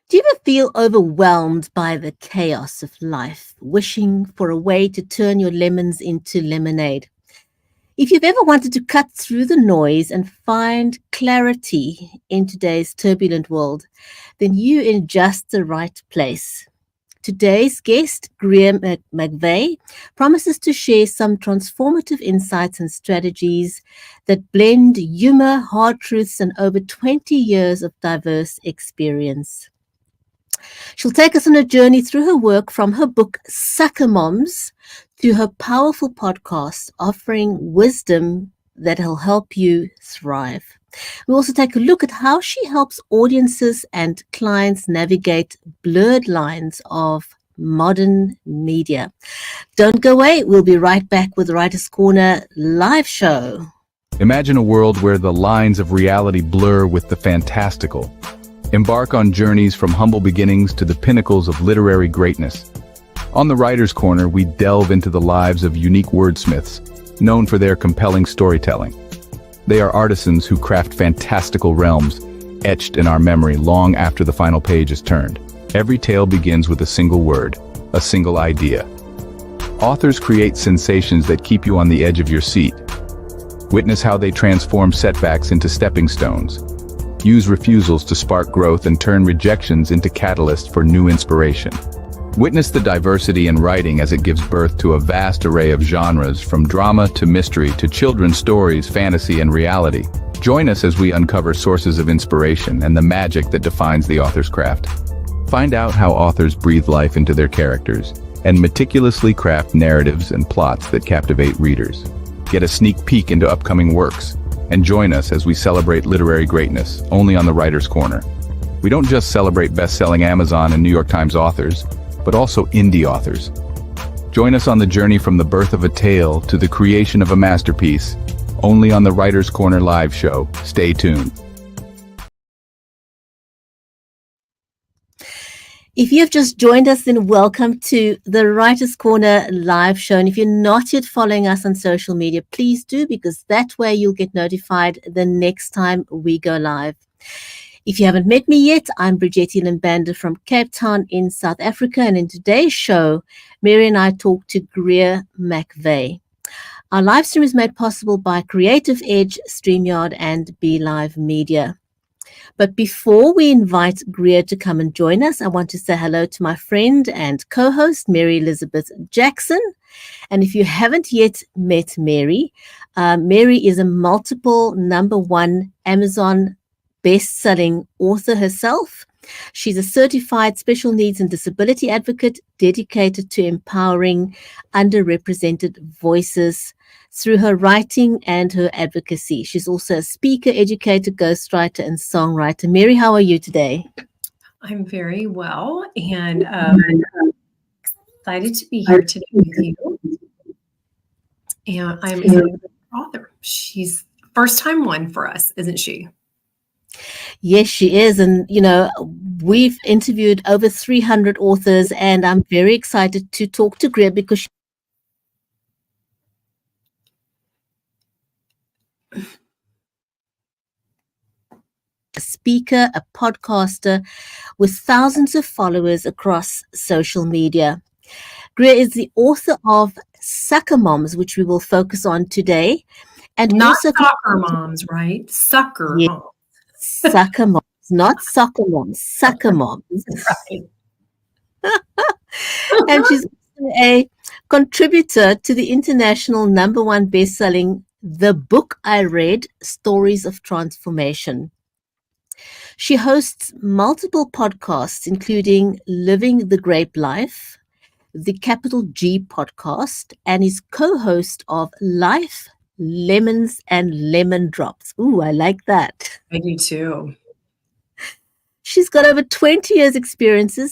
Do you ever feel overwhelmed by the chaos of life, wishing for a way to turn your lemons into lemonade? If you've ever wanted to cut through the noise and find clarity in today's turbulent world, then you're in just the right place. Today's guest, Greer McVay, promises to share some transformative insights and strategies that blend humor, hard truths, and over 20 years of diverse experience. She'll take us on a journey through her work from her book, Sucker Moms, to her powerful podcast offering wisdom that'll help you thrive. We'll also take a look at how she helps audiences and clients navigate blurred lines of modern media. Don't go away. We'll be right back with Writer's Corner live show. Imagine a world where the lines of reality blur with the fantastical. Embark on journeys from humble beginnings to the pinnacles of literary greatness. On the Writer's Corner, we delve into the lives of unique wordsmiths, known for their compelling storytelling. They are artisans who craft fantastical realms, etched in our memory long after the final page is turned. Every tale begins with a single word, a single idea. Authors create sensations that keep you on the edge of your seat. Witness how they transform setbacks into stepping stones. Use refusals to spark growth and turn rejections into catalysts for new inspiration. Witness the diversity in writing as it gives birth to a vast array of genres, from drama to mystery to children's stories, fantasy, and reality. Join us as we uncover sources of inspiration and the magic that defines the author's craft. Find out how authors breathe life into their characters and meticulously craft narratives and plots that captivate readers. Get a sneak peek into upcoming works and join us as we celebrate literary greatness only on the Writer's Corner. We don't just celebrate best-selling Amazon and New York Times authors, but also indie authors. Join us on the journey from the birth of a tale to the creation of a masterpiece, only on the Writer's Corner live show. Stay tuned. If you've just joined us, then welcome to the Writer's Corner live show. And if you're not yet following us on social media, please do, because that way you'll get notified the next time we go live. If you haven't met me yet, I'm Bridgetti Lim Banda from Cape Town in South Africa. And in today's show, Mary and I talk to Greer McVay. Our live stream is made possible by Creative Edge, StreamYard, and BeLive Media. But before we invite Greer to come and join us, I want to say hello to my friend and co-host, Mary Elizabeth Jackson. And if you haven't yet met Mary, Mary is a multiple #1 Amazon best-selling author herself. She's a certified special needs and disability advocate dedicated to empowering underrepresented voices through her writing and her advocacy. She's also a speaker, educator, ghostwriter, and songwriter. Mary, how are you today? I'm very well, and excited to be here today with you. And I'm an author. She's first-time one for us, isn't she? Yes, she is. And, you know, we've interviewed over 300 authors, and I'm very excited to talk to Greer because she's a speaker, a podcaster with thousands of followers across social media. Greer is the author of Sucker Moms, which we will focus on today. And Not also soccer moms, right? Sucker Yes. moms. Sucker Moms, not soccer moms, Sucker Moms. Right. And she's also a contributor to the international #1 best-selling The Book I Read, Stories of Transformation. She hosts multiple podcasts, including Living the Grape Life, the Capital G podcast, and is co-host of Life, Lemons, and Lemon Drops. Ooh, I like that. I do too. She's got over 20 years experience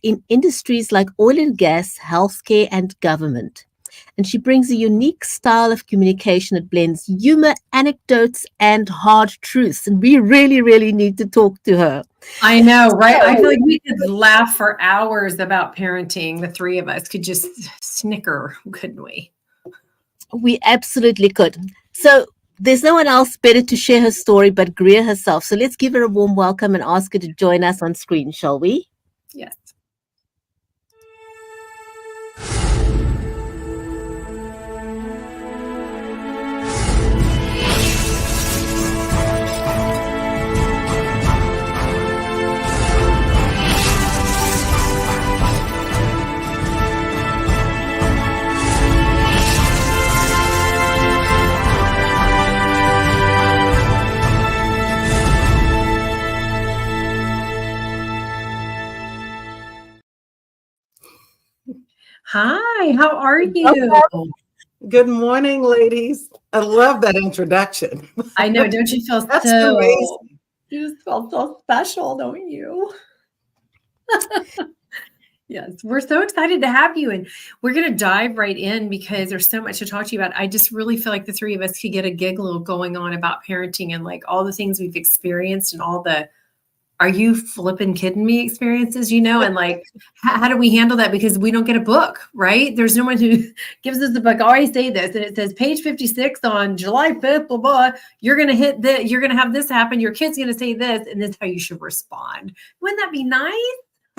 in industries like oil and gas, healthcare, and government. And she brings a unique style of communication that blends humor, anecdotes, and hard truths. And we really, really need to talk to her. I know, right? I feel like we could laugh for hours about parenting. The three of us could just snicker, couldn't we? We absolutely could. So there's no one else better to share her story but Greer herself. So let's give her a warm welcome and ask her to join us on screen, shall we? Yes. Hi, how are you? Good morning, ladies. I love that introduction. I know, don't you feel That's so amazing. you just feel so special, don't you? Yes, we're so excited to have you, and we're going to dive right in because there's so much to talk to you about. I just really feel like the three of us could get a giggle going on about parenting and like all the things we've experienced and all the "are you flipping kidding me" experiences, and like how do we handle that because we don't get a book, right? There's no one who gives us the book. I always say this, and it says page 56 on July 5th, blah blah. You're going to hit that. You're going to have this happen. Your kid's going to say this, and this is how you should respond. Wouldn't that be nice?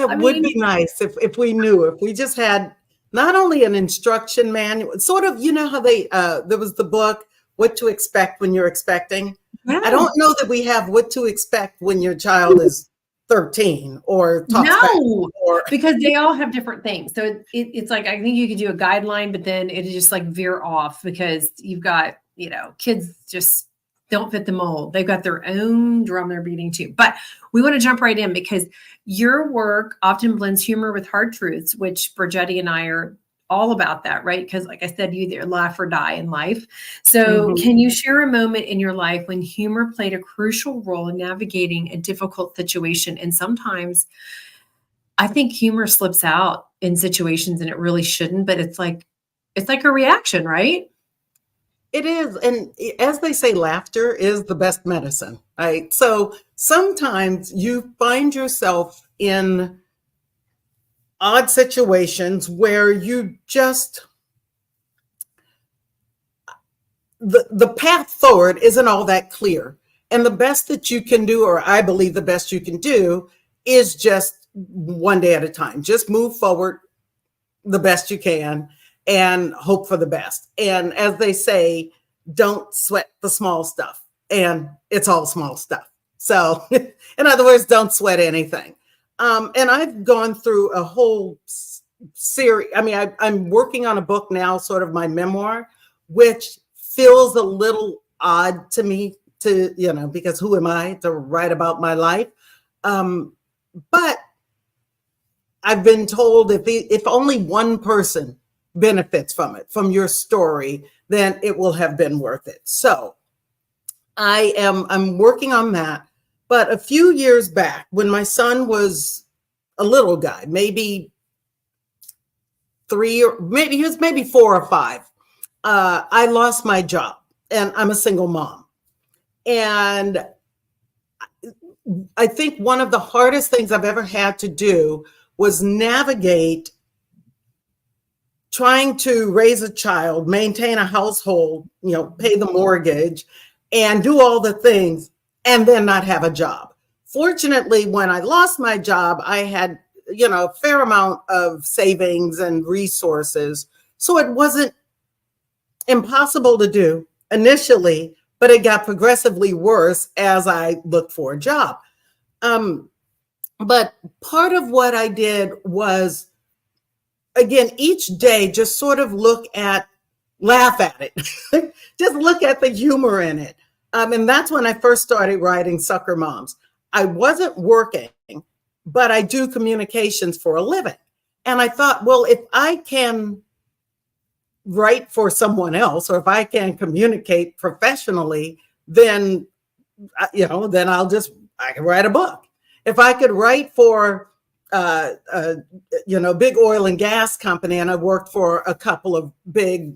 It would be nice if we knew, if we just had not only an instruction manual, sort of, how they, there was the book, What to Expect When You're Expecting. Yeah. I don't know that we have what to expect when your child is 13 or talks because they all have different things. So it's like, I think you could do a guideline, but then it just like veer off because you've got, kids just don't fit the mold. They've got their own drum they're beating too. But we want to jump right in because your work often blends humor with hard truths, which Bridgetti and I are all about that, right? Because like I said, you either laugh or die in life. So can you share a moment in your life when humor played a crucial role in navigating a difficult situation? And sometimes I think humor slips out in situations and it really shouldn't, but it's like a reaction, right? It is. And as they say, laughter is the best medicine, right? So sometimes you find yourself in odd situations where you just, the path forward isn't all that clear. And the best that you can do, or I believe the best you can do, is just one day at a time. Just move forward the best you can and hope for the best. And as they say, don't sweat the small stuff. And it's all small stuff. So in other words, don't sweat anything. And I've gone through a whole series. I mean, I'm working on a book now, sort of my memoir, which feels a little odd to me because who am I to write about my life? But I've been told if only one person benefits from it, from your story, then it will have been worth it. So I'm working on that. But a few years back, when my son was a little guy, maybe 3 or maybe 4 or 5, I lost my job, and I'm a single mom. And I think one of the hardest things I've ever had to do was navigate trying to raise a child, maintain a household, pay the mortgage, and do all the things, and then not have a job. Fortunately, when I lost my job, I had, a fair amount of savings and resources. So it wasn't impossible to do initially, but it got progressively worse as I looked for a job. But part of what I did was, again, each day, just sort of laugh at it, just look at the humor in it. And that's when I first started writing Sucker Moms. I wasn't working, but I do communications for a living. And I thought, well, if I can write for someone else, or if I can communicate professionally, then, then I can write a book. If I could write for big oil and gas company, and I worked for a couple of big,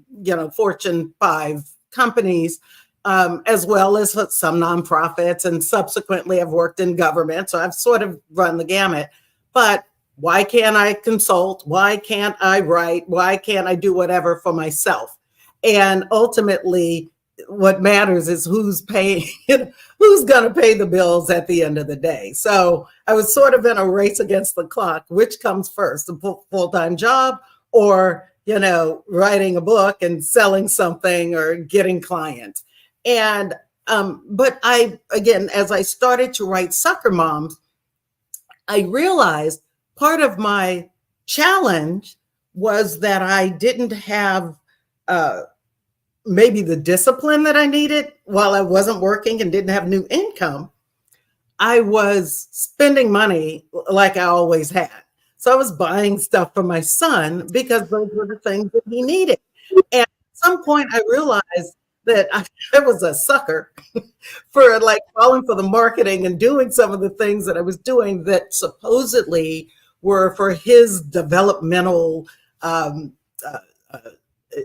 Fortune 5 companies, as well as some nonprofits, and subsequently I've worked in government. So I've sort of run the gamut. But why can't I consult? Why can't I write? Why can't I do whatever for myself? And ultimately, what matters is who's paying, who's going to pay the bills at the end of the day. So I was sort of in a race against the clock. Which comes first, a full-time job or, writing a book and selling something or getting clients? And, but again, as I started to write Sucker Moms, I realized part of my challenge was that I didn't have maybe the discipline that I needed while I wasn't working and didn't have new income. I was spending money like I always had. So I was buying stuff for my son because those were the things that he needed. And at some point I realized that I was a sucker for like falling for the marketing and doing some of the things that I was doing that supposedly were for his developmental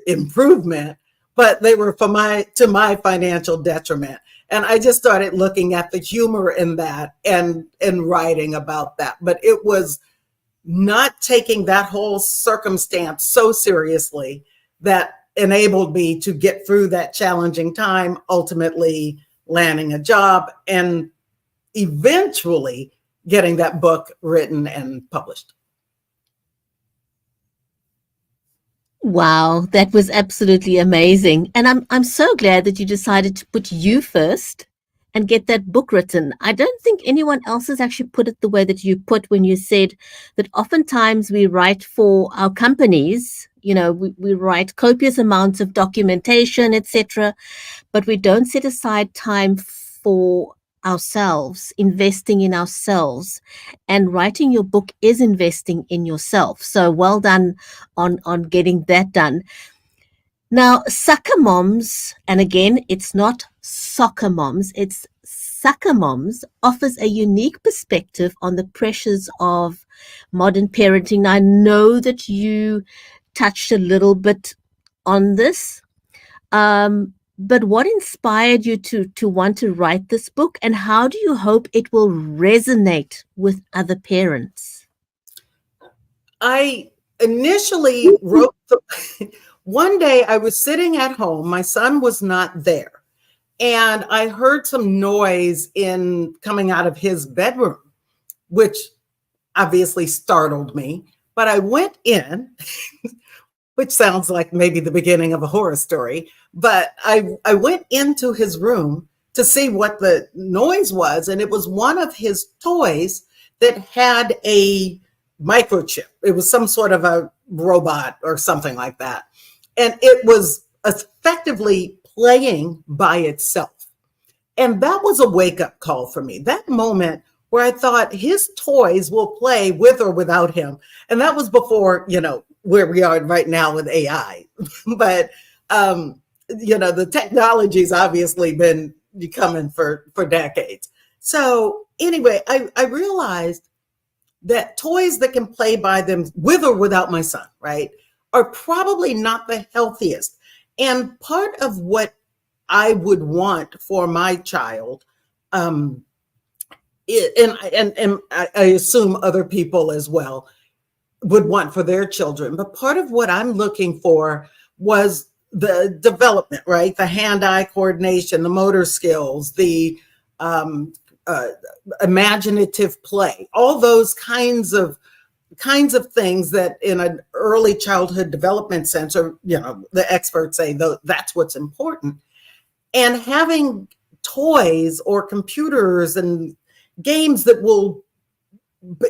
improvement, but they were to my financial detriment. And I just started looking at the humor in that and writing about that. But it was not taking that whole circumstance so seriously that enabled me to get through that challenging time, ultimately landing a job and eventually getting that book written and published. Wow, that was absolutely amazing. And I'm so glad that you decided to put you first and get that book written. I don't think anyone else has actually put it the way that you put when you said that oftentimes we write for our companies, we write copious amounts of documentation, etc., but we don't set aside time for ourselves, investing in ourselves. And writing your book is investing in yourself. So well done on getting that done. Now, Sucker Moms, and again, it's not Soccer Moms, it's Sucker Moms, offers a unique perspective on the pressures of modern parenting. Now, I know that you touched a little bit on this, but what inspired you to want to write this book, and how do you hope it will resonate with other parents? I initially wrote one day I was sitting at home, my son was not there, and I heard some noise coming out of his bedroom, which obviously startled me. But I went in, which sounds like maybe the beginning of a horror story, but I went into his room to see what the noise was, and it was one of his toys that had a microchip. It was some sort of a robot or something like that. And it was effectively playing by itself. And that was a wake-up call for me. That moment where I thought his toys will play with or without him. And that was before, where we are right now with AI. But, the technology's obviously been coming for decades. So anyway, I realized that toys that can play by them with or without my son, right, are probably not the healthiest. And part of what I would want for my child, and I assume other people as well would want for their children, but part of what I'm looking for was the development, right? The hand-eye coordination, the motor skills, the imaginative play, all those kinds of things that in an early childhood development sense, or the experts say that's what's important. And having toys or computers and games that will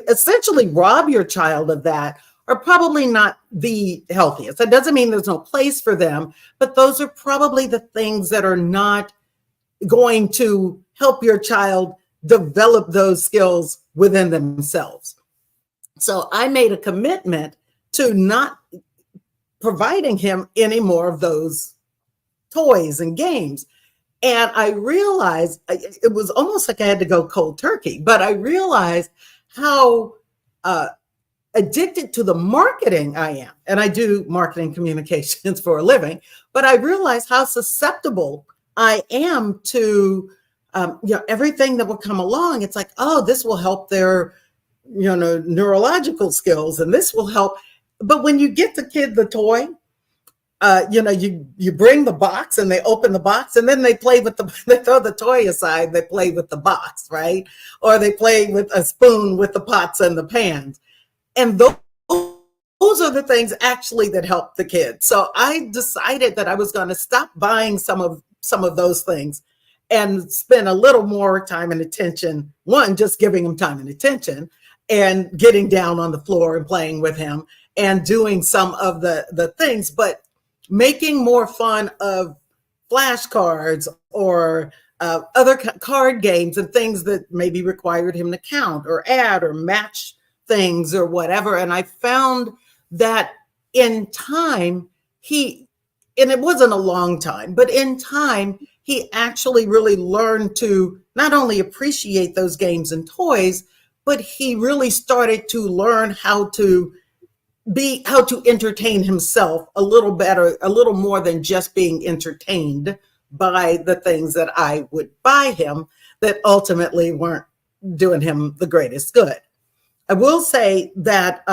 essentially rob your child of that are probably not the healthiest. That doesn't mean there's no place for them, but those are probably the things that are not going to help your child develop those skills within themselves. So I made a commitment to not providing him any more of those toys and games. And I realized it was almost like I had to go cold turkey, but I realized how addicted to the marketing I am. And I do marketing communications for a living, but I realized how susceptible I am to everything that will come along. It's like, oh, this will help their neurological skills, and this will help. But when you get the kid the toy, you bring the box and they open the box and then they play with they throw the toy aside, they play with the box, right? Or they play with a spoon with the pots and the pans. And those are the things actually that help the kids. So I decided that I was going to stop buying some of those things and spend a little more time and attention. One, just giving him time and attention and getting down on the floor and playing with him and doing some of the things, but making more fun of flashcards or other card games and things that maybe required him to count or add or match things or whatever. And I found that in time, and it wasn't a long time, but in time, he actually really learned to not only appreciate those games and toys, but he really started to learn how to entertain himself a little better, a little more than just being entertained by the things that I would buy him that ultimately weren't doing him the greatest good. I will say that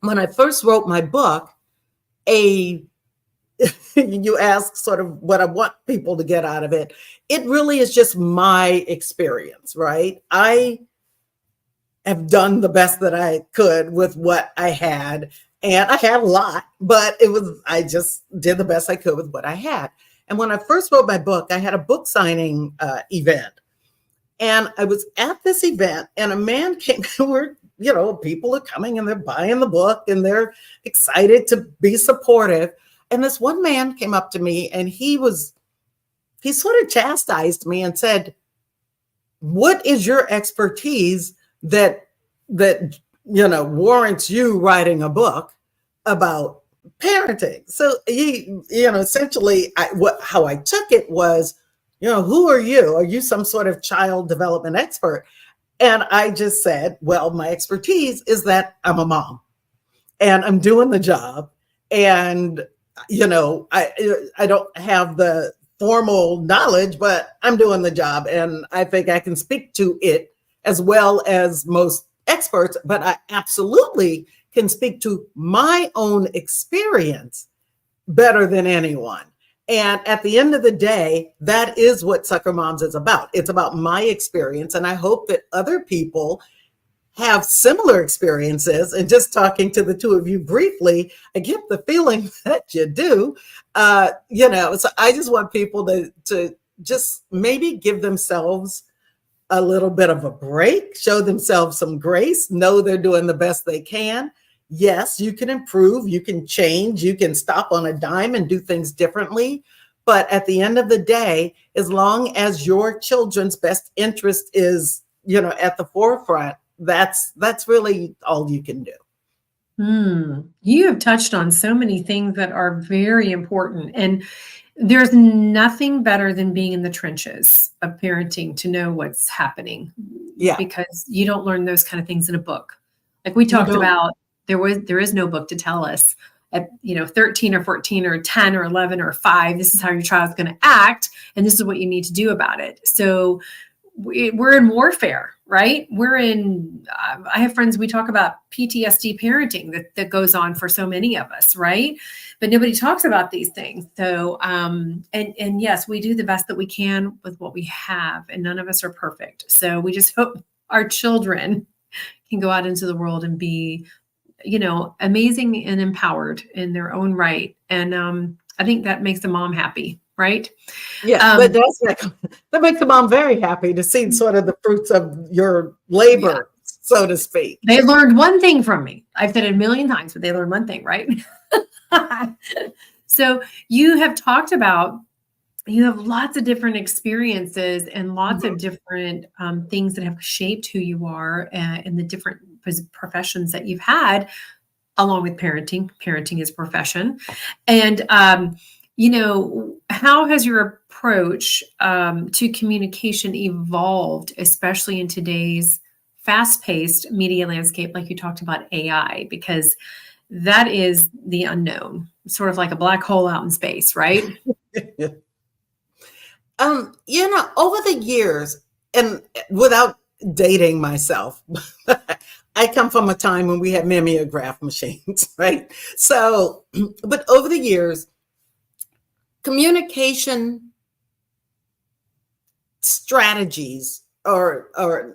when I first wrote my book, you ask sort of what I want people to get out of it. It really is just my experience, right? I have done the best that I could with what I had. And I had a lot, but I just did the best I could with what I had. And when I first wrote my book, I had a book signing event. And I was at this event and a man came, people are coming and they're buying the book and they're excited to be supportive. And this one man came up to me and he sort of chastised me and said, "What is your expertise that warrants you writing a book about parenting?" So essentially how I took it was, who are you? Are you some sort of child development expert? And I just said, well, my expertise is that I'm a mom and I'm doing the job. And, I don't have the formal knowledge, but I'm doing the job. And I think I can speak to it as well as most experts, but I absolutely can speak to my own experience better than anyone. And at the end of the day, that is what Sucker Moms is about. It's about my experience. And I hope that other people have similar experiences. And just talking to the two of you briefly, I get the feeling that you do. So I just want people to just maybe give themselves a little bit of a break, show themselves some grace, know they're doing the best they can. Yes, you can improve, you can change, you can stop on a dime and do things differently. But at the end of the day, as long as your children's best interest is, at the forefront, that's really all you can do. You have touched on so many things that are very important. And there's nothing better than being in the trenches of parenting to know what's happening. Yeah. Because you don't learn those kind of things in a book. Like we talked about, there is no book to tell us at 13 or 14 or 10 or 11 or 5, this is how your child's going to act. And this is what you need to do about it. So we're in warfare, right? I have friends, we talk about PTSD parenting that goes on for so many of us, right? But nobody talks about these things. So, and yes, we do the best that we can with what we have, and none of us are perfect. So we just hope our children can go out into the world and be, amazing and empowered in their own right. And I think that makes the mom happy. Right. Yeah. But that makes the mom very happy to see sort of the fruits of your labor, so to speak. They learned one thing from me. I've said it a million times, but they learned one thing, right? So you have talked about, you have lots of different experiences and lots of different things that have shaped who you are and the different professions that you've had, along with parenting. Parenting is a profession. And, how has your approach to communication evolved, especially in today's fast-paced media landscape, like you talked about AI, because that is the unknown, sort of like a black hole out in space, right? Over the years, and without dating myself, I come from a time when we had mimeograph machines, right? So, but over the years, communication strategies, or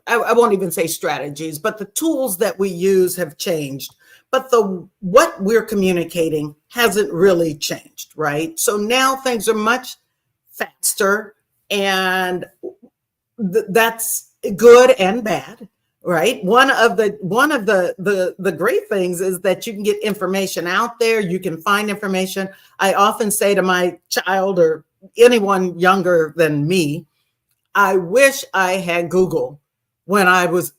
I won't even say strategies, but the tools that we use have changed. But what we're communicating hasn't really changed, right? So now things are much faster, and that's good and bad, right? One of the great things is that you can get information out there. You can find information. I often say to my child or anyone younger than me, I wish I had Google when I was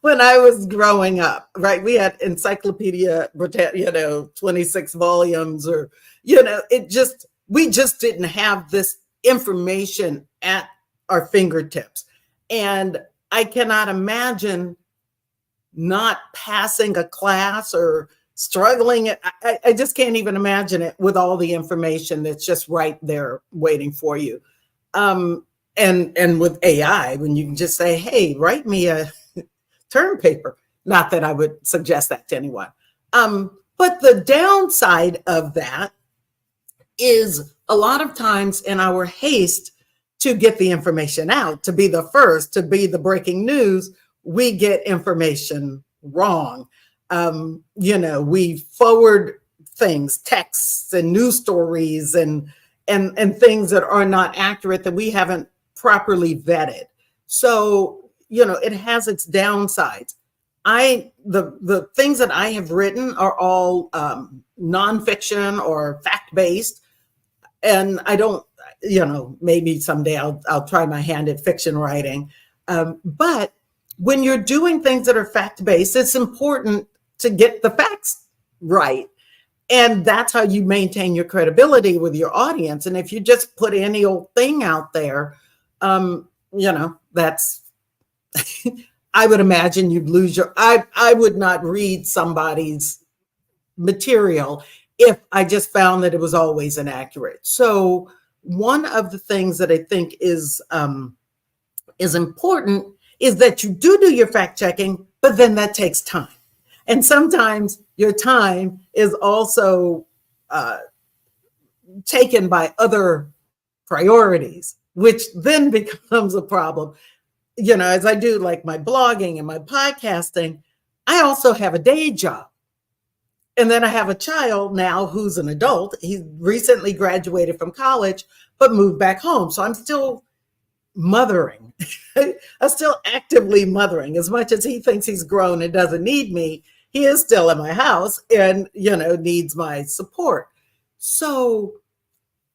when I was growing up, right? We had Encyclopedia Britannica, 26 volumes, or, we just didn't have this information at our fingertips. And I cannot imagine not passing a class or struggling. I just can't even imagine it with all the information that's just right there waiting for you. And with AI, when you can just say, hey, write me a term paper. Not that I would suggest that to anyone. But the downside of that is a lot of times in our haste to get the information out, to be the first, to be the breaking news, we get information wrong. We forward things, texts and news stories and things that are not accurate, that we haven't properly vetted. So, it has its downsides. The things that I have written are all nonfiction or fact-based. And I don't, maybe someday I'll try my hand at fiction writing. But when you're doing things that are fact-based, it's important to get the facts right. And that's how you maintain your credibility with your audience. And if you just put any old thing out there, that's, I would imagine you'd lose I would not read somebody's material if I just found that it was always inaccurate. So one of the things that I think is important is that you do your fact checking, but then that takes time. And sometimes your time is also taken by other priorities, which then becomes a problem. As I do like my blogging and my podcasting, I also have a day job. And then I have a child now who's an adult. He recently graduated from college, but moved back home. So I'm still mothering. I'm still actively mothering. As much as he thinks he's grown and doesn't need me, he is still in my house and, needs my support. So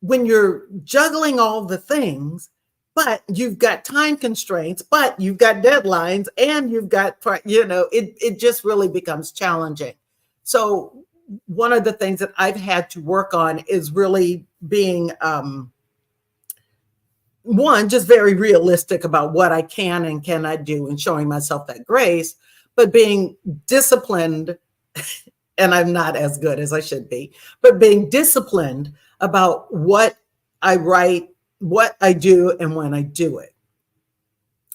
when you're juggling all the things, but you've got time constraints, but you've got deadlines, and you've got, it just really becomes challenging. So one of the things that I've had to work on is really being, one, just very realistic about what I can and cannot do and showing myself that grace, but being disciplined, and I'm not as good as I should be, but being disciplined about what I write, what I do, and when I do it.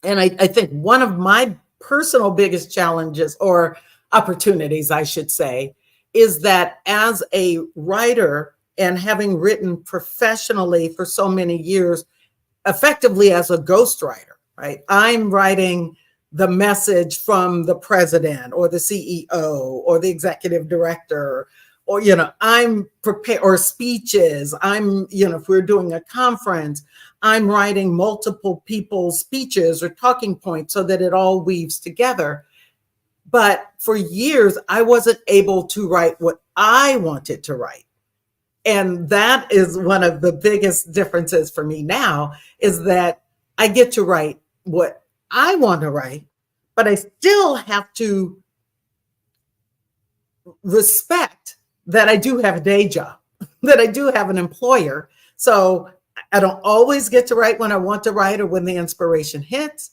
And I think one of my personal biggest challenges, or opportunities, I should say, is that as a writer, and having written professionally for so many years, effectively as a ghostwriter, right? I'm writing the message from the president or the CEO or the executive director, or, I'm prepared, or speeches. If we're doing a conference, I'm writing multiple people's speeches or talking points so that it all weaves together. But for years, I wasn't able to write what I wanted to write. And that is one of the biggest differences for me now, is that I get to write what I want to write, but I still have to respect that I do have a day job, that I do have an employer. So I don't always get to write when I want to write or when the inspiration hits.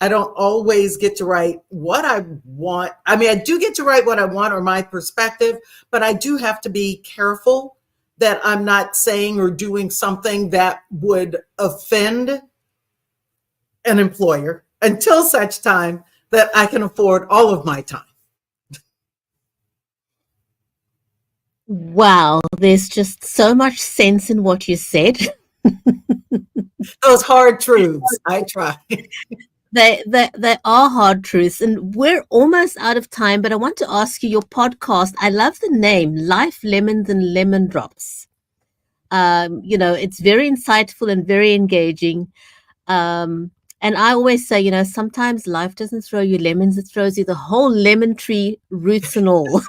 I don't always get to write what I want. I mean, I do get to write what I want or my perspective, but I do have to be careful that I'm not saying or doing something that would offend an employer until such time that I can afford all of my time. Wow, there's just so much sense in what you said. Those hard truths, I try. They are hard truths, and we're almost out of time, but I want to ask you your podcast. I love the name, Life, Lemons and Lemon Drops. It's very insightful and very engaging. And I always say, sometimes life doesn't throw you lemons, it throws you the whole lemon tree, roots and all.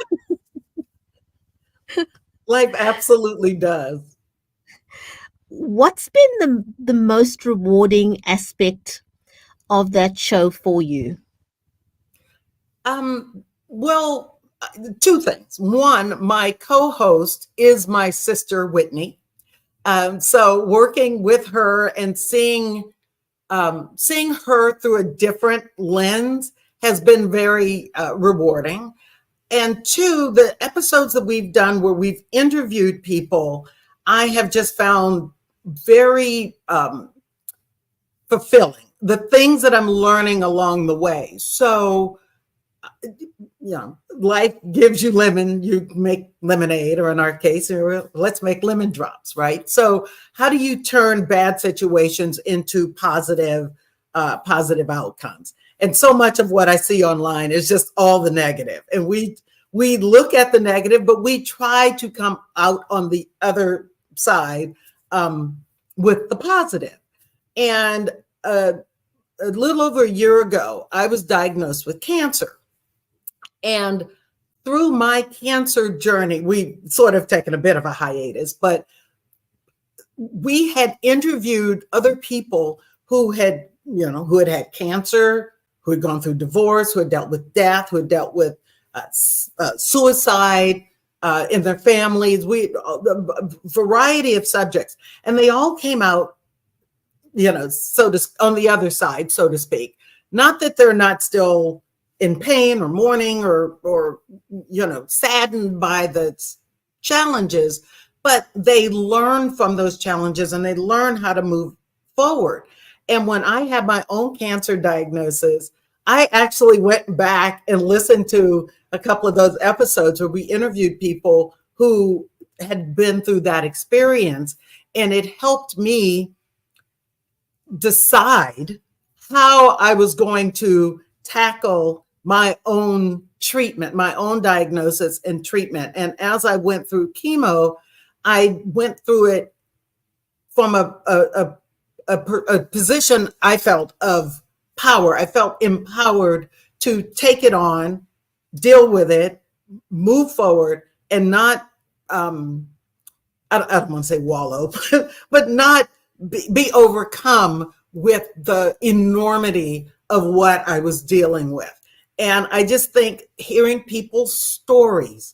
Life absolutely does. What's been the most rewarding aspect of that show for you? Well, two things. One, my co-host is my sister, Whitney. So working with her and seeing her through a different lens has been very rewarding. And two, the episodes that we've done where we've interviewed people, I have just found very fulfilling. The things that I'm learning along the way. So, life gives you lemon, you make lemonade, or in our case, let's make lemon drops, right? So how do you turn bad situations into positive outcomes? And so much of what I see online is just all the negative. And we look at the negative, but we try to come out on the other side with the positive. And a little over a year ago, I was diagnosed with cancer. And through my cancer journey, we sort of taken a bit of a hiatus, but we had interviewed other people who had had cancer, who had gone through divorce, who had dealt with death, who had dealt with suicide in their families. A variety of subjects, and they all came out, on the other side, so to speak. Not that they're not still in pain or mourning or saddened by the challenges, but they learn from those challenges and they learn how to move forward. And when I had my own cancer diagnosis, I actually went back and listened to a couple of those episodes where we interviewed people who had been through that experience, and it helped me decide how I was going to tackle my own treatment, my own diagnosis and treatment. And as I went through chemo, I went through it from a position I felt of power. I felt empowered to take it on, deal with it, move forward, and not, I don't want to say wallow, but not be overcome with the enormity of what I was dealing with. And I just think hearing people's stories,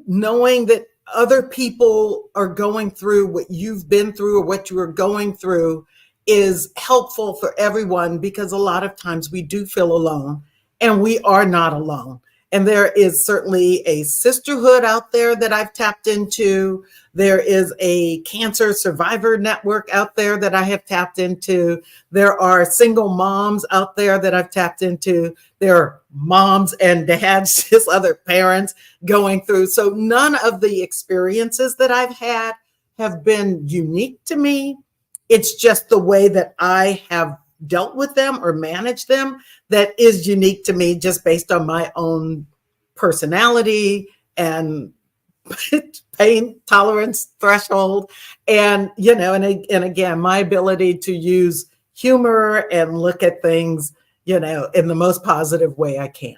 knowing that other people are going through what you've been through or what you are going through is helpful for everyone, because a lot of times we do feel alone, and we are not alone. And there is certainly a sisterhood out there that I've tapped into. There is a cancer survivor network out there that I have tapped into. There are single moms out there that I've tapped into. There are moms and dads, just other parents going through. So none of the experiences that I've had have been unique to me. It's just the way that I have dealt with them or managed them that is unique to me, just based on my own personality and pain tolerance threshold, and and again, my ability to use humor and look at things in the most positive way I can.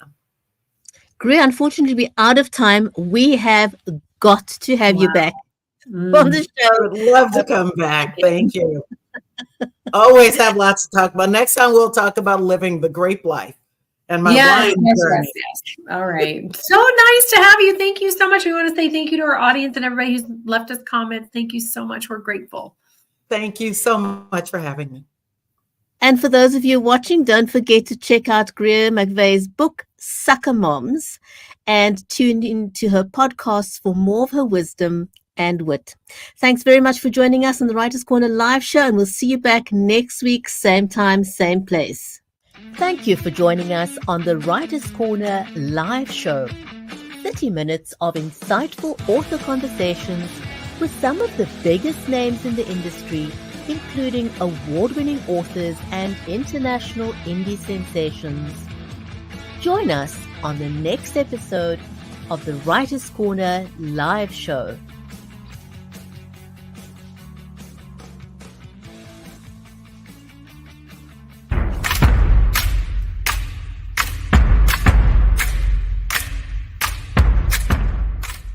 Greer, unfortunately, we're out of time. We have got to have you back on the show. I would love to come back. Thank you. Always have lots to talk about. Next time we'll talk about living the grape life and my wine journey. Yes. All right. So nice to have you. Thank you so much. We want to say thank you to our audience and everybody who's left us comments. Thank you so much. We're grateful. Thank you so much for having me. And for those of you watching, don't forget to check out Greer McVay's book, Sucker Moms, and tune into her podcasts for more of her wisdom and wit. Thanks very much for joining us on the Writers' Corner live show, and we'll see you back next week, same time, same place. Thank you for joining us on the Writer's Corner live show. 30 minutes of insightful author conversations with some of the biggest names in the industry, including award-winning authors and international indie sensations. Join us on the next episode of the Writer's Corner live show.